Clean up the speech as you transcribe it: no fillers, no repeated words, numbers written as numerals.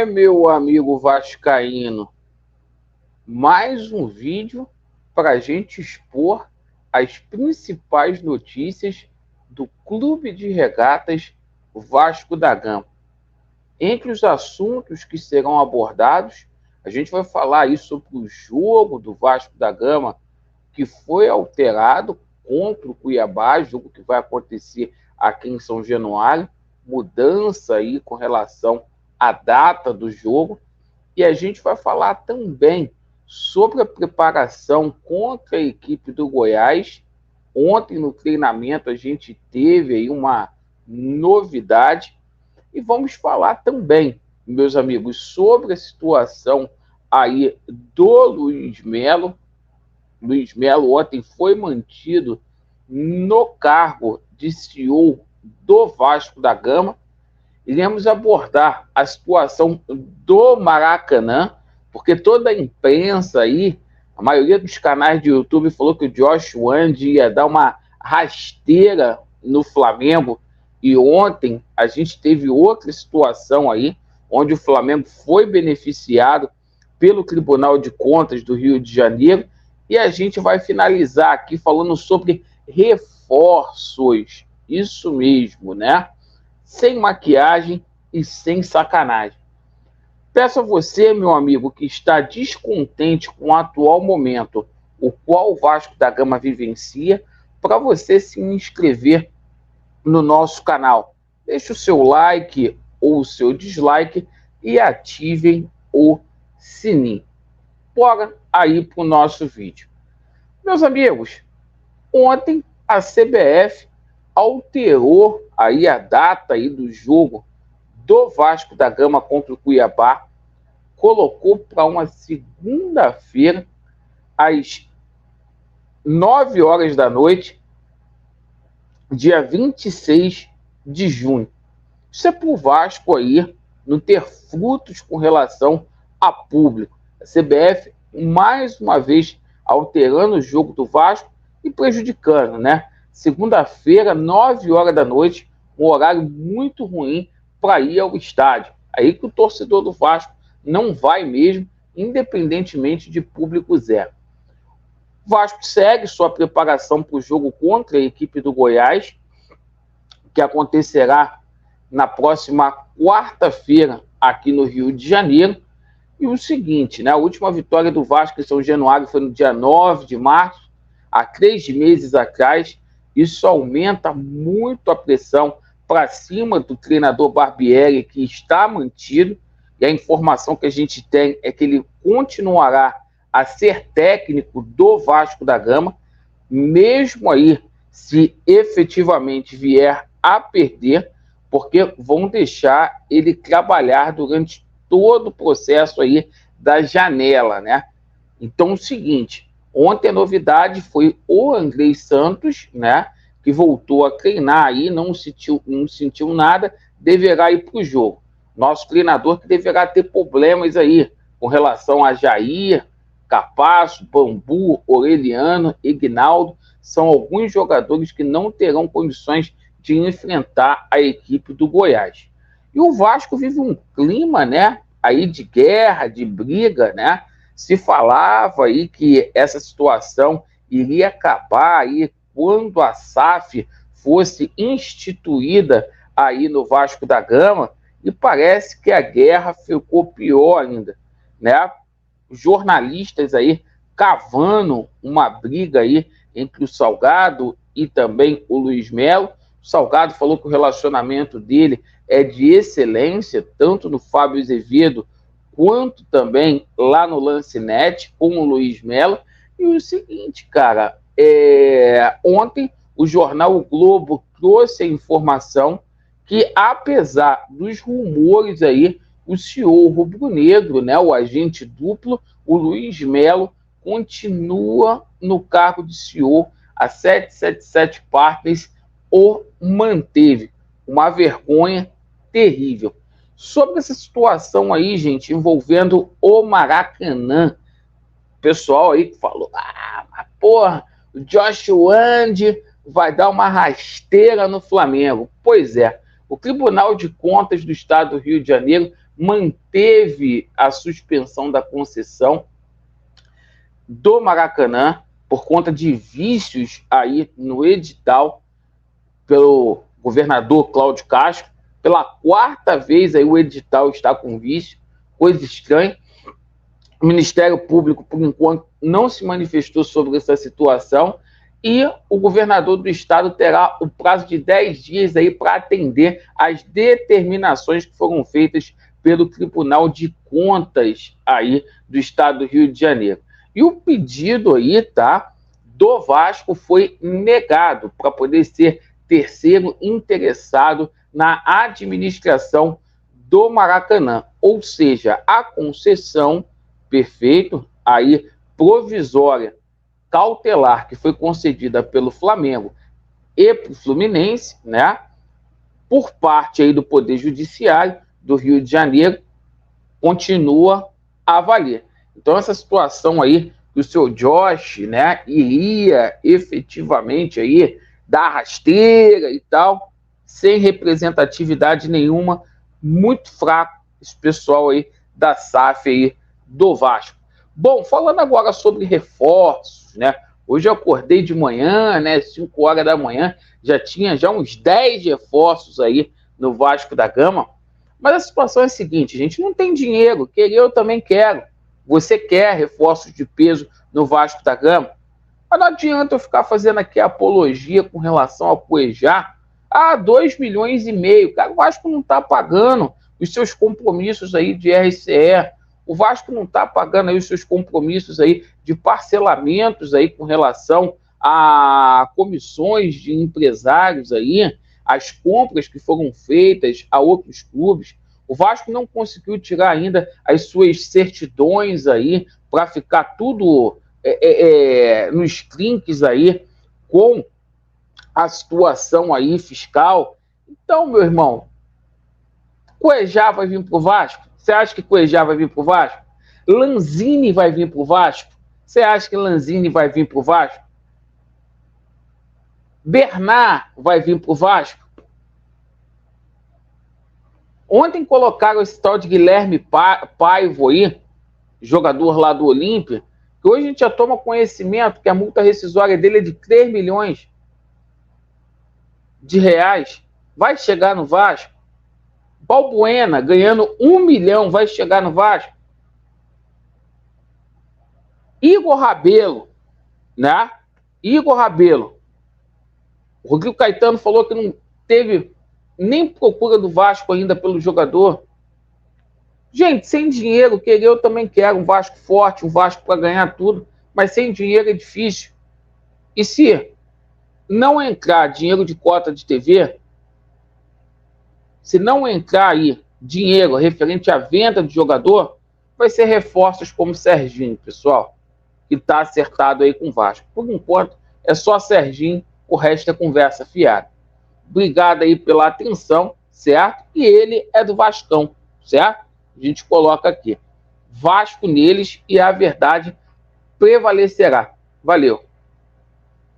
Meu amigo vascaíno, mais um vídeo para a gente expor as principais notícias do Clube de Regatas Vasco da Gama. Entre os assuntos que serão abordados, a gente vai falar aí sobre o jogo do Vasco da Gama, que foi alterado contra o Cuiabá, jogo que vai acontecer aqui em São Januário, mudança aí com relação à data do jogo, e a gente vai falar também sobre a preparação contra a equipe do Goiás. Ontem no treinamento a gente teve aí uma novidade, e vamos falar também, meus amigos, sobre a situação aí do Luiz Melo. Luiz Melo ontem foi mantido no cargo de CEO do Vasco da Gama. Iremos abordar a situação do Maracanã, porque toda a imprensa aí, a maioria dos canais de YouTube falou que o Josh Wand ia dar uma rasteira no Flamengo, e ontem a gente teve outra situação aí, onde o Flamengo foi beneficiado pelo Tribunal de Contas do Rio de Janeiro, e a gente vai finalizar aqui falando sobre reforços, isso mesmo, né? Sem maquiagem e sem sacanagem. Peço a você, meu amigo, que está descontente com o atual momento, o qual o Vasco da Gama vivencia, para você se inscrever no nosso canal. Deixe o seu like ou o seu dislike e ativem o sininho. Bora aí para o nosso vídeo. Meus amigos, ontem a CBF alterou aí a data aí do jogo do Vasco da Gama contra o Cuiabá, colocou para uma segunda-feira, às 9 horas da noite, dia 26 de junho. Isso é para o Vasco aí não ter frutos com relação a público. A CBF, mais uma vez, alterando o jogo do Vasco e prejudicando, né? Segunda-feira, 9 horas da noite, um horário muito ruim para ir ao estádio. Aí que o torcedor do Vasco não vai mesmo, independentemente de público zero. O Vasco segue sua preparação para o jogo contra a equipe do Goiás, que acontecerá na próxima quarta-feira aqui no Rio de Janeiro. E o seguinte, né? A última vitória do Vasco em São Januário foi no dia 9 de março, há 3 meses atrás. Isso aumenta muito a pressão para cima do treinador Barbieri, que está mantido, e a informação que a gente tem é que ele continuará a ser técnico do Vasco da Gama, mesmo aí se efetivamente vier a perder, porque vão deixar ele trabalhar durante todo o processo aí da janela, né? Então, o seguinte, ontem a novidade foi o Andrei Santos, né? Que voltou a treinar aí, não sentiu nada, deverá ir para o jogo. Nosso treinador que deverá ter problemas aí com relação a Jair, Capasso, Bambu, Aureliano, Ignaldo, são alguns jogadores que não terão condições de enfrentar a equipe do Goiás. E o Vasco vive um clima, né, aí de guerra, de briga, né? Se falava aí que essa situação iria acabar aí quando a SAF fosse instituída aí no Vasco da Gama, e parece que a guerra ficou pior ainda, né? Jornalistas aí cavando uma briga aí entre o Salgado e também o Luiz Melo. O Salgado falou que o relacionamento dele é de excelência, tanto no Fábio Azevedo quanto também lá no Lancinete com o Luiz Melo. E o seguinte, cara, ontem o jornal O Globo trouxe a informação que, apesar dos rumores aí, o CEO rubro-negro, né, o agente duplo, o Luiz Melo, continua no cargo de CEO. A 777 Partners o manteve. Uma vergonha terrível. Sobre essa situação aí, gente, envolvendo o Maracanã, o pessoal aí que falou, mas porra, o Josh Wand vai dar uma rasteira no Flamengo. Pois é, o Tribunal de Contas do Estado do Rio de Janeiro manteve a suspensão da concessão do Maracanã por conta de vícios aí no edital pelo governador Cláudio Castro. Pela quarta vez aí o edital está com vício, coisa estranha. O Ministério Público, por enquanto, não se manifestou sobre essa situação e o governador do estado terá o prazo de 10 dias aí para atender às determinações que foram feitas pelo Tribunal de Contas aí do estado do Rio de Janeiro. E o pedido aí, tá, do Vasco foi negado para poder ser terceiro interessado na administração do Maracanã, ou seja, a concessão, perfeito, aí provisória, cautelar, que foi concedida pelo Flamengo e para o Fluminense, né, por parte aí do Poder Judiciário do Rio de Janeiro, continua a valer. Então, essa situação aí que o seu Josh, né, iria efetivamente aí dar rasteira e tal, sem representatividade nenhuma, muito fraco esse pessoal aí da SAF aí do Vasco. Bom, falando agora sobre reforços, né? Hoje eu acordei de manhã, né, 5 horas da manhã, já tinha uns 10 reforços aí no Vasco da Gama. Mas a situação é a seguinte, gente, não tem dinheiro, eu também quero. Você quer reforços de peso no Vasco da Gama? Mas não adianta eu ficar fazendo aqui apologia com relação ao Cuejá. 2,5 milhões. Cara, o Vasco não está pagando os seus compromissos aí de RCE. O Vasco não está pagando aí os seus compromissos aí de parcelamentos aí com relação a comissões de empresários aí, as compras que foram feitas a outros clubes. O Vasco não conseguiu tirar ainda as suas certidões aí para ficar tudo nos trinques aí com a situação aí fiscal. Então, meu irmão, Cuejá vai vir para o Vasco? Você acha que Cuejá vai vir para o Vasco? Lanzini vai vir para o Vasco? Você acha que Lanzini vai vir para o Vasco? Bernard vai vir para o Vasco? Ontem colocaram esse tal de Guilherme Paivo aí, jogador lá do Olímpia, que hoje a gente já toma conhecimento que a multa rescisória dele é de 3 milhões de reais. Vai chegar no Vasco? Balbuena, ganhando 1 milhão, vai chegar no Vasco? Igor Rabelo, né? Igor Rabelo. O Rodrigo Caetano falou que não teve nem procura do Vasco ainda pelo jogador. Gente, sem dinheiro, eu também quero um Vasco forte, um Vasco para ganhar tudo, mas sem dinheiro é difícil. E se não entrar dinheiro de cota de TV, se não entrar aí dinheiro referente à venda de jogador, vai ser reforços como Serginho, pessoal, que está acertado aí com o Vasco. Por enquanto, é só Serginho, o resto é conversa fiada. Obrigado aí pela atenção, certo? E ele é do Vascão, certo? A gente coloca aqui. Vasco neles e a verdade prevalecerá. Valeu.